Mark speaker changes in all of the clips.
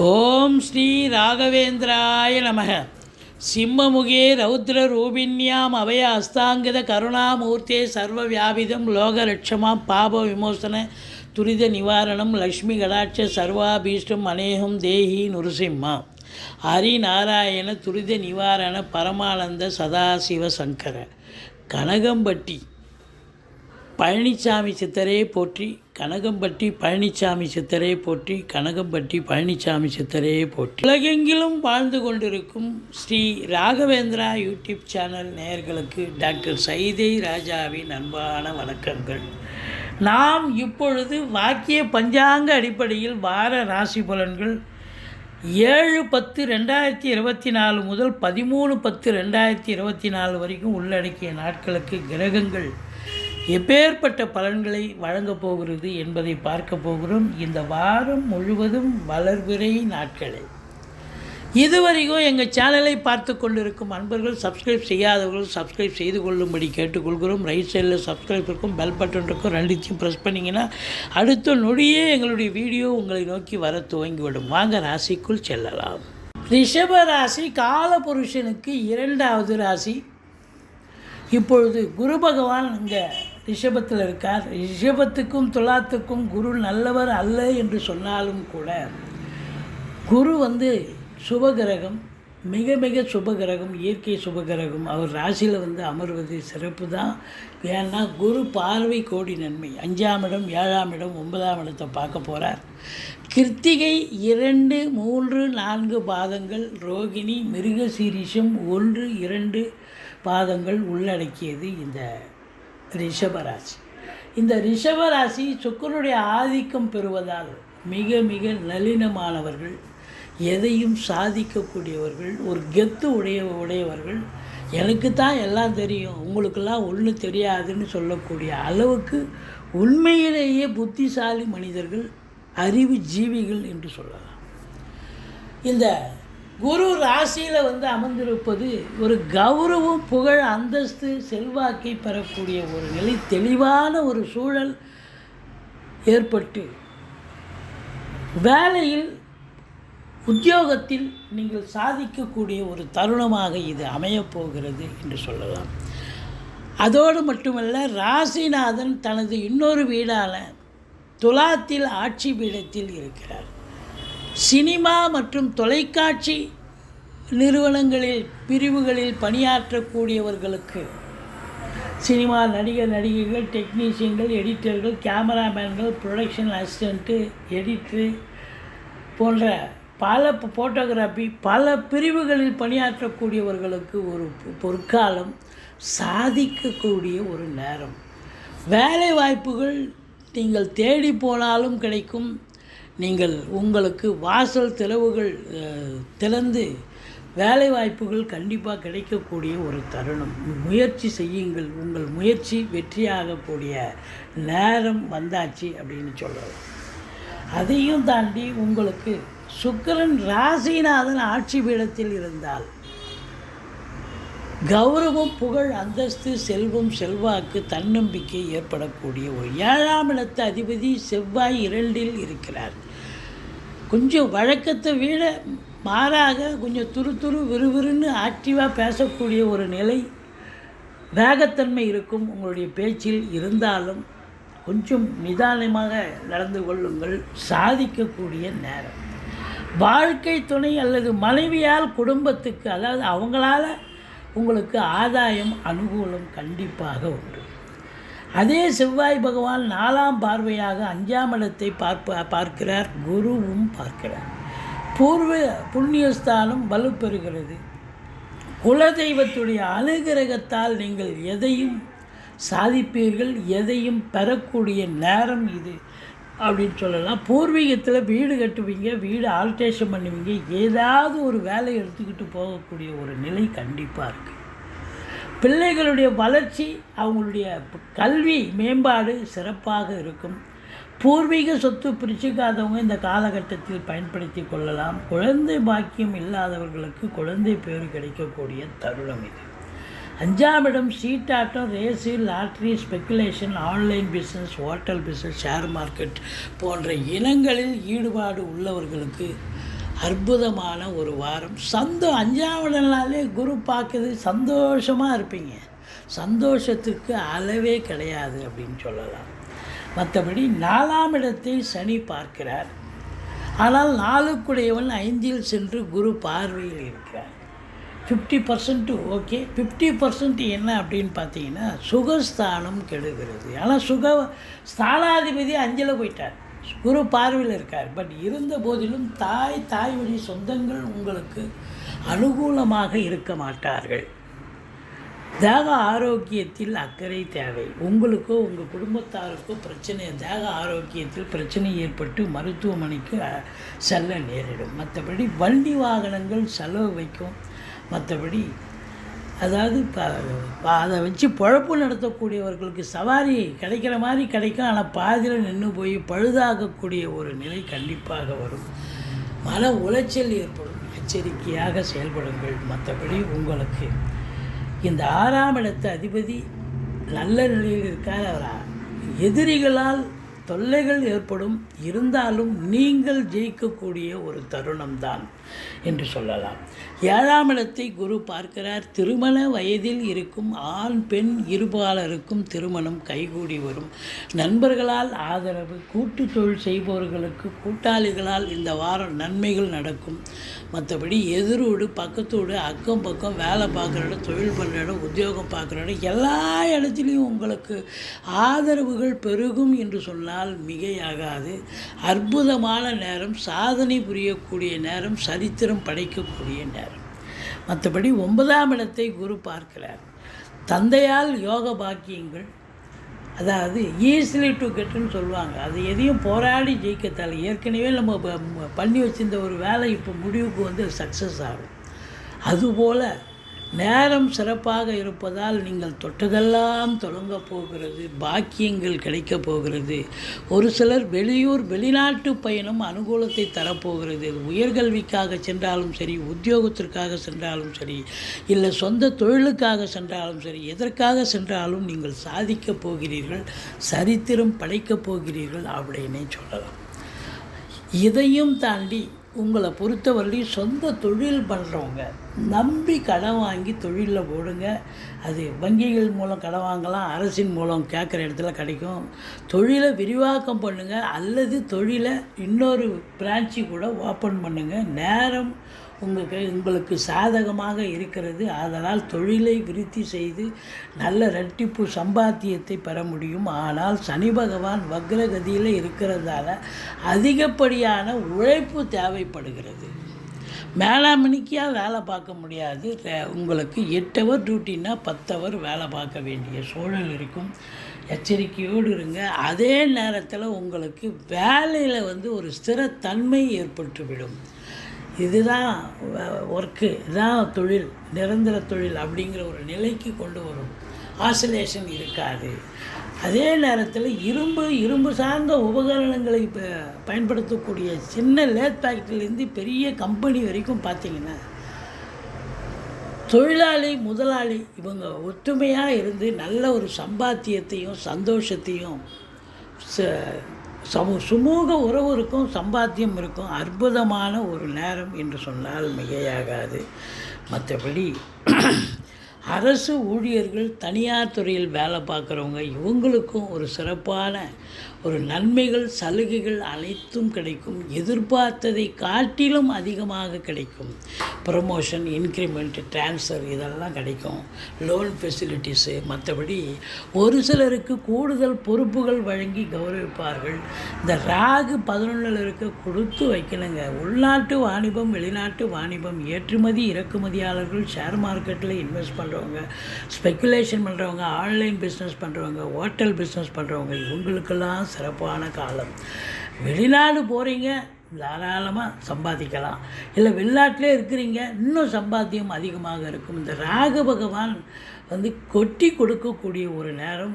Speaker 1: ஓம் ஸ்ரீ ராகவேந்திராய நமக. சிம்மமுகே ரௌத்ரரூபிண்யாம் அபய அஸ்தாங்கித கருணாமூர்த்தே சர்வ வியாபிதம் லோகரட்சமாம் பாப விமோசன துரித நிவாரணம் லக்ஷ்மி கடாட்ச சர்வாபீஷ்டம் அநேகம் தேஹி நுருசிம்மா ஹரிநாராயண துரித நிவாரண பரமானந்த சதாசிவ சங்கர கனகம்பட்டி பழனிசாமி சித்தரே போற்றி, கனகம்பட்டி பழனிசாமி சித்தரே போற்றி, கனகம்பட்டி பழனிசாமி சித்தரே போற்றி. உலகெங்கிலும் வாழ்ந்து கொண்டிருக்கும் ஸ்ரீ ராகவேந்திரா யூடியூப் சேனல் நேயர்களுக்கு டாக்டர் சைதை ராஜாவின் அன்பான வணக்கங்கள். நாம் இப்பொழுது வாக்கிய பஞ்சாங்க அடிப்படையில் வார ராசி பலன்கள் 7/10/2024 முதல் 13/10/2024 வரைக்கும் உள்ளடக்கிய நாட்களுக்கு கிரகங்கள் எப்பேற்பட்ட பலன்களை வழங்கப் போகிறது என்பதை பார்க்க போகிறோம். இந்த வாரம் முழுவதும் வளர்பிறை நாட்களே. இதுவரைக்கும் எங்கள் சேனலை பார்த்து கொண்டிருக்கும் அன்பர்கள், சப்ஸ்கிரைப் செய்யாதவர்கள் சப்ஸ்கிரைப் செய்து கொள்ளும்படி கேட்டுக்கொள்கிறோம். ரைட் சைடில் சப்ஸ்கிரைப் இருக்கும், பெல் பட்டன் இருக்கும், ரெண்டுத்தையும் ப்ரெஸ் பண்ணிங்கன்னா அடுத்த நொடியே எங்களுடைய வீடியோ உங்களை நோக்கி வர துவங்கிவிடும். வாங்க ராசிக்குள் செல்லலாம். ரிஷப ராசி காலபுருஷனுக்கு 2வது ராசி. இப்பொழுது குரு பகவான் இங்கே ரிஷபத்தில் இருக்கார். ரிஷபத்துக்கும் துலாத்துக்கும் குரு நல்லவர் அல்ல என்று சொன்னாலும் கூட குரு சுபகிரகம், மிக மிக சுபகிரகம், இயற்கை சுபகிரகம். அவர் ராசியில் அமர்வது சிறப்பு தான். ஏன்னா குரு பார்வை கோடி நன்மை. 5ஆம் இடம், 7ஆம் இடம், 9ஆம் இடத்தை பார்க்க போகிறார். கிருத்திகை 2, 3, 4 பாதங்கள், ரோகிணி, மிருகசீரிஷம் 1, 2 பாதங்கள் உள்ளடக்கியது இந்த ரிஷபராசி. இந்த ரிஷபராசி சுக்கிரனுடைய ஆதிக்கம் பெறுவதால் மிக மிக நளினமானவர்கள், எதையும் சாதிக்கக்கூடியவர்கள், ஒரு கெத்து உடையவர்கள். எனக்கு தான் எல்லாம் தெரியும், உங்களுக்கெல்லாம் ஒன்றும் தெரியாதுன்னு சொல்லக்கூடிய அளவுக்கு உண்மையிலேயே புத்திசாலி மனிதர்கள், அறிவு ஜீவிகள் என்று சொல்லலாம். இந்த குரு ராசியில் அமர்ந்திருப்பது ஒரு கௌரவம், புகழ், அந்தஸ்து, செல்வாக்கை பெறக்கூடிய ஒரு நிலை, தெளிவான ஒரு சூழல் ஏற்பட்டு வேலையில், உத்தியோகத்தில் நீங்கள் சாதிக்கக்கூடிய ஒரு தருணமாக இது அமையப்போகிறது என்று சொல்லலாம். அதோடு மட்டுமல்ல, ராசிநாதன் தனது இன்னொரு வீடான துலாத்தில் ஆட்சி பீடத்தில் இருக்கிறார். சினிமா மற்றும் தொலைக்காட்சி நிறுவனங்களில் பிரிவுகளில் பணியாற்றக்கூடியவர்களுக்கு, சினிமா நடிகைகள், டெக்னீஷியன்கள், எடிட்டர்கள், கேமராமேன்கள், ப்ரொடக்ஷன் அசிஸ்டண்ட்டு, எடிட்ரு போன்ற பல ஃபோட்டோகிராஃபி பல பிரிவுகளில் பணியாற்றக்கூடியவர்களுக்கு ஒரு பொற்காலம், சாதிக்கக்கூடிய ஒரு நேரம். வேலை வாய்ப்புகள் நீங்கள் தேடி போனாலும் கிடைக்கும். நீங்கள் உங்களுக்கு வாசல் திறவுகள் திறந்து வேலை வாய்ப்புகள் கண்டிப்பாக கிடைக்கக்கூடிய ஒரு தருணம். முயற்சி செய்யுங்கள். உங்கள் முயற்சி வெற்றியாகக்கூடிய நேரம் வந்தாச்சு அப்படின்னு சொல்லலாம். அதையும் தாண்டி உங்களுக்கு சுக்கிரன் ராசிநாதன் ஆட்சி பீடத்தில் இருந்தால் கௌரவம், புகழ், அந்தஸ்து, செல்வம், செல்வாக்கு, தன்னம்பிக்கை ஏற்படக்கூடிய ஒரு 7ஆம் இடத்து அதிபதி செவ்வாய் 2இல் இருக்கிறார். கொஞ்சம் வழக்கத்தை விட மாறாக கொஞ்சம் துரு விறுவிறுன்னு ஆக்டிவாக பேசக்கூடிய ஒரு நிலை, வேகத்தன்மை இருக்கும் உங்களுடைய பேச்சில். இருந்தாலும் கொஞ்சம் நிதானமாக நடந்து கொள்ளுங்கள். சாதிக்கக்கூடிய நேரம். வாழ்க்கை துணை அல்லது மனைவியால் குடும்பத்துக்கு, அதாவது அவங்களால உங்களுக்கு ஆதாயம், அனுகூலம் கண்டிப்பாக உண்டு. அதே செவ்வாய் பகவான் 4ஆம் பார்வையாக 5ஆம் இடத்தை பார்க்கிறார். குருவும் பார்க்கிறார். பூர்வ புண்ணியஸ்தானம் வலுப்பெறுகிறது. குலதெய்வத்துடைய அனுகிரகத்தால் நீங்கள் எதையும் சாதிப்பீர்கள், எதையும் பெறக்கூடிய நேரம் இது அப்படின்னு சொல்லலாம். பூர்வீகத்தில் வீடு கட்டுவீங்க, வீடு ஆல்ட்ரேஷன் பண்ணுவீங்க, ஏதாவது ஒரு வேலை எடுத்துக்கிட்டு போகக்கூடிய ஒரு நிலை கண்டிப்பாக இருக்குது. பிள்ளைகளுடைய வளர்ச்சி, அவங்களுடைய கல்வி மேம்பாடு சிறப்பாக இருக்கும். பூர்வீக சொத்து பிரிச்சுக்காதவங்க இந்த காலகட்டத்தில் பயன்படுத்தி கொள்ளலாம். குழந்தை பாக்கியம் இல்லாதவர்களுக்கு குழந்தை பேர் கிடைக்கக்கூடிய தருணம் இது. 5ஆம் இடம் சீட்டாட்டம், race, lottery, speculation, online business, hotel business, share market போன்ற இனங்களில் ஈடுபாடு உள்ளவர்களுக்கு அற்புதமான ஒரு வாரம். 5ஆவது நாளே குரு பார்க்குது, சந்தோஷமாக இருப்பீங்க. சந்தோஷத்துக்கு அளவே கிடையாது அப்படின்னு சொல்லலாம். மற்றபடி 4ஆம் இடத்தை சனி பார்க்கிறார். ஆனால் 4க்குடையவன் 5இல் சென்று குரு பார்வையில் இருக்கிறார். 50% ஓகே. 50% என்ன அப்படின்னு பார்த்தீங்கன்னா சுகஸ்தானம் கெடுகிறது. ஆனால் ஸ்தானாதிபதி 5இல் போயிட்டார், குரு பார்வையில் இருக்கார். பட் இருந்த போதிலும் தாய் வழி சொந்தங்கள் உங்களுக்கு அனுகூலமாக இருக்க மாட்டார்கள். தேக ஆரோக்கியத்தில் அக்கறை தேவை. உங்களுக்கோ உங்கள் குடும்பத்தாருக்கோ தேக ஆரோக்கியத்தில் பிரச்சனை ஏற்பட்டு மருத்துவமனைக்கு செல்ல நேரிடும். மற்றபடி வண்டி வாகனங்கள் செலவு வைக்கும். மற்றபடி அதாவது அதை வச்சு பொழப்பு நடத்தக்கூடியவர்களுக்கு சவாரி கிடைக்கிற மாதிரி கிடைக்கும். ஆனால் பாதியில் நின்று போய் பழுதாகக்கூடிய ஒரு நிலை கண்டிப்பாக வரும். மன உளைச்சல் ஏற்படும். எச்சரிக்கையாக செயல்படுங்கள். மற்றபடி உங்களுக்கு இந்த 6ஆம் இடத்து அதிபதி நல்ல நிலையில் இருக்கார். அவர் எதிரிகளால் தொல்லைகள் ஏற்படும், இருந்தாலும் நீங்கள் ஜெயிக்கக்கூடிய ஒரு தருணம்தான் என்று சொல்லலாம். 7ஆம் இடத்தை குரு பார்க்கிறார். திருமண வயதில் இருக்கும் ஆண் பெண் இருபாலருக்கும் திருமணம் கைகூடி வரும். நண்பர்களால் ஆதரவு, கூட்டு தொழில் செய்பவர்களுக்கு கூட்டாளிகளால் இந்த வாரம் நன்மைகள் நடக்கும். மற்றபடி எதிரோடு பக்கத்தோடு அக்கம் பக்கம் வேலை பார்க்குற இடம், தொழில் பண்ணுற இடம், உத்தியோகம் பார்க்குற இடம், எல்லா இடத்துலையும் உங்களுக்கு ஆதரவுகள் பெருகும் என்று சொன்னால் மிகையாகாது. அற்புதமான நேரம், சாதனை புரியக்கூடிய நேரம், சரித்திரம் படைக்கக்கூடிய நேரம். மற்றபடி 9ஆம் இடத்தை குரு பார்க்கிறார். தந்தையால் யோக பாக்கியங்கள், அதாவது ஈஸிலி டு கெட்டுன்னு சொல்லுவாங்க. அது எதையும் போராடி ஜெயிக்கத்தால் ஏற்கனவே நம்ம பண்ணி வச்சிருந்த ஒரு வேலை இப்போ முடிவுக்கு சக்ஸஸ் ஆகும். அதுபோல் நேரம் சிறப்பாக இருப்பதால் நீங்கள் தொட்டதெல்லாம் தொடங்க போகிறது. பாக்கியங்கள் கிடைக்கப் போகிறது. ஒரு சிலர் வெளிநாட்டு பயணம் அனுகூலத்தை தரப்போகிறது. உயர்கல்விக்காக சென்றாலும் சரி, உத்தியோகத்திற்காக சென்றாலும் சரி, இல்லை சொந்த தொழிலுக்காக சென்றாலும் சரி, எதற்காக சென்றாலும் நீங்கள் சாதிக்கப் போகிறீர்கள், சரித்திரம் படைக்கப் போகிறீர்கள் அப்படின்னே சொல்லலாம். இதையும் தாண்டி உங்களை பொறுத்தவரையும் சொந்த தொழில் பண்ணுறவங்க நம்பி கடன் வாங்கி தொழிலில் போடுங்க. அது வங்கிகள் மூலம் கடன் வாங்கலாம், அரசின் மூலம் கேட்குற இடத்துல கிடைக்கும். தொழிலை விரிவாக்கம் பண்ணுங்கள், அல்லது தொழிலை இன்னொரு பிரான்ச்சு கூட ஓப்பன் பண்ணுங்கள். நேரம் உங்களுக்கு சாதகமாக இருக்கிறது. அதனால் தொழிலை விருத்தி செய்து நல்ல இரட்டிப்பு சம்பாத்தியத்தை பெற முடியும். ஆனால் சனி பகவான் வக்ரகதியில் இருக்கிறதால அதிகப்படியான உழைப்பு தேவைப்படுகிறது. மேலாமணிக்காக வேலை பார்க்க முடியாது. உங்களுக்கு 8 ஹவர் டியூட்டின்னா 10 ஹவர் வேலை பார்க்க வேண்டிய சூழல் இருக்கும். எச்சரிக்கையோடு இருங்க. அதே நேரத்தில் உங்களுக்கு வேலையில் ஒரு ஸ்திரத்தன்மை ஏற்பட்டுவிடும். இதுதான் ஒர்க்கு, இதுதான் தொழில், நிரந்தர தொழில் அப்படிங்கிற ஒரு நிலைக்கு கொண்டு வரும். ஆசிலேஷன் இருக்காது. அதே நேரத்தில் இரும்பு சார்ந்த உபகரணங்களை பயன்படுத்தக்கூடிய சின்ன லேத் ஃபேக்ட்ரிலேருந்து பெரிய கம்பெனி வரைக்கும் பார்த்திங்கன்னா தொழிலாளி முதலாளி இவங்க ஒற்றுமையாக இருந்து நல்ல ஒரு சம்பாத்தியத்தையும் சந்தோஷத்தையும் சுமூக உறவு இருக்கும், சம்பாத்தியம் இருக்கும். அற்புதமான ஒரு நேரம் என்று சொன்னால் மிகையாகாது. மற்றபடி அரசு ஊழியர்கள், தனியார் துறையில் வேலை பார்க்குறவங்க, இவங்களுக்கும் ஒரு சிறப்பான ஒரு நன்மைகள், சலுகைகள் அனைத்தும் கிடைக்கும். எதிர்பார்த்ததை காட்டிலும் அதிகமாக கிடைக்கும். ப்ரமோஷன், இன்க்ரிமெண்ட், ட்ரான்ஸ்ஃபர் இதெல்லாம் கிடைக்கும். Loan facilities. மற்றபடி ஒரு சிலருக்கு கூடுதல் பொறுப்புகள் வழங்கி கௌரவிப்பார்கள். இந்த ராகு 11 இருக்க கொடுத்து வைக்கணுங்க. உள்நாட்டு வாணிபம், வெளிநாட்டு வாணிபம், ஏற்றுமதி இறக்குமதியாளர்கள், ஷேர் மார்க்கெட்டில் இன்வெஸ்ட் பண்ணுறவங்க, ஸ்பெக்குலேஷன் பண்ணுறவங்க, ஆன்லைன் பிஸ்னஸ் பண்ணுறவங்க, ஹோட்டல் பிஸ்னஸ் பண்ணுறவங்க, இவங்களுக்கெல்லாம் சிறப்பான காலம். வெளிநாடு போகிறீங்க, தாராளமாக சம்பாதிக்கலாம். இல்லை வெளிநாட்டிலே இருக்கிறீங்க, இன்னும் சம்பாத்தியம் அதிகமாக இருக்கும். இந்த ராகு பகவான் கொட்டி கொடுக்கக்கூடிய ஒரு நேரம்,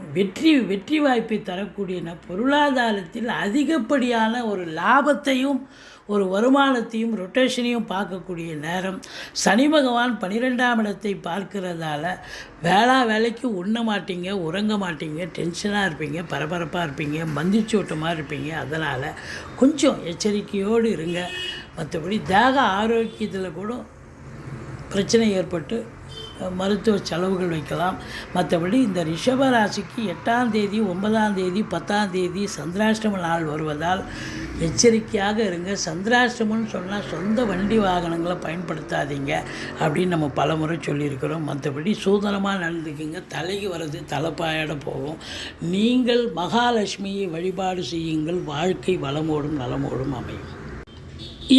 Speaker 1: வெற்றி வாய்ப்பை தரக்கூடிய பொருளாதாரத்தில் அதிகப்படியான ஒரு லாபத்தையும் ஒரு வருமானத்தையும் ரொட்டேஷனையும் பார்க்கக்கூடிய நேரம். சனி பகவான் 12ஆம் இடத்தை பார்க்கிறதால வேலைக்கு உண்ண மாட்டீங்க, உறங்க மாட்டீங்க, டென்ஷனாக இருப்பீங்க, பரபரப்பாக இருப்பீங்க, மந்திச்சோட்டமாக இருப்பீங்க. அதனால் கொஞ்சம் எச்சரிக்கையோடு இருங்க. மற்றபடி தேக ஆரோக்கியத்தில் கூட பிரச்சனை ஏற்பட்டு மருத்துவ செலவுகள் வைக்கலாம். மற்றபடி இந்த ரிஷப ராசிக்கு 8ஆம் தேதி 9ஆம் தேதி 10ஆம் தேதி சந்திராஷ்டம நாள் வருவதால் எச்சரிக்கையாக இருங்க. சந்திராஷ்டமம்னு சொன்னால் சொந்த வண்டி வாகனங்களை பயன்படுத்தாதீங்க அப்படின்னு நம்ம பலமுறை சொல்லியிருக்கிறோம். மற்றபடி சூதனமாக நடந்துக்குங்க. தலைக்கு வர்றது தலைப்பாயோட போகும். நீங்கள் மகாலட்சுமியை வழிபாடு செய்யுங்கள். வாழ்க்கை வளமோடும் நலமோடும் அமையும்.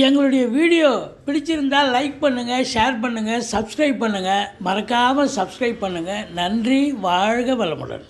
Speaker 1: எங்களுடைய வீடியோ பிடிச்சிருந்தால் லைக் பண்ணுங்கள், ஷேர் பண்ணுங்கள், சப்ஸ்கிரைப் பண்ணுங்கள். மறக்காமல் சப்ஸ்கிரைப் பண்ணுங்கள். நன்றி. வாழ்க வளமுடன்.